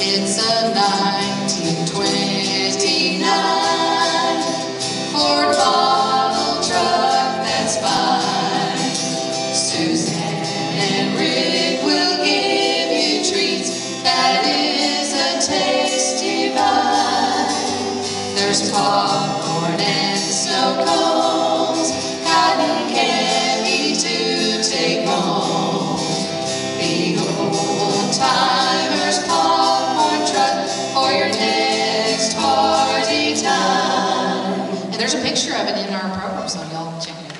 It's a 1929 Ford model truck that's fine. Suzanne and Rick will give you treats. That is a tasty bite. There's popcorn and snow cones, cotton candy to take home. The old timers popcorn truck for your next party time. And there's a picture of it in our program, so y'all check it out.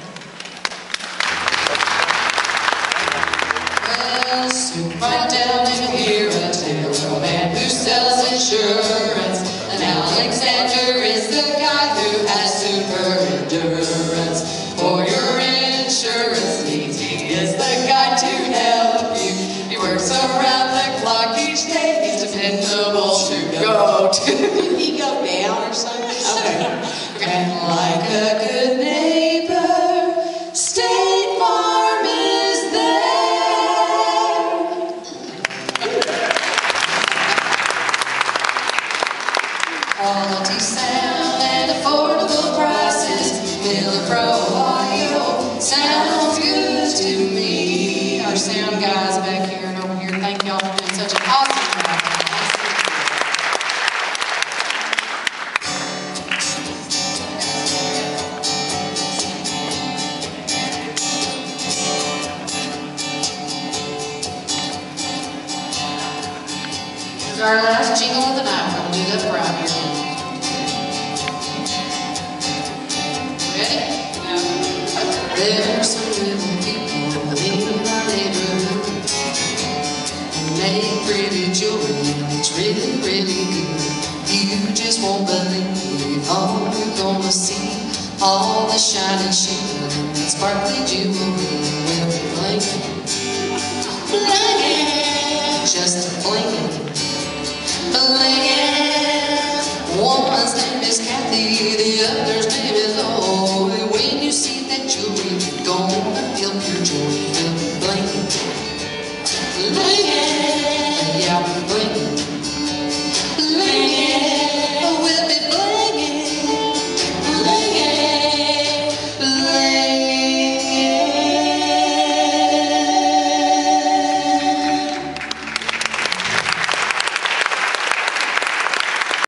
Well, soup right down in here, a tale of a man who sells insurance. And Alexander is the guy who has super endurance. For your insurance needs, he is the guy to help you. He works around the clock each day. He's dependable to go to. Did he go down or something? Okay. And like a good neighbor, State Farm is there. Quality sound and affordable prices. Miller Pro Audio sounds good to me. Our sound guys back here and over here, thank y'all for doing such an awesome job. This is our last jingle of the night. We're going to do that right here. Ready? There are some little people in my neighborhood who make pretty jewelry, and it's really, really good. You just won't believe all you're gonna see, all the shiny shimmer and sparkly jewelry.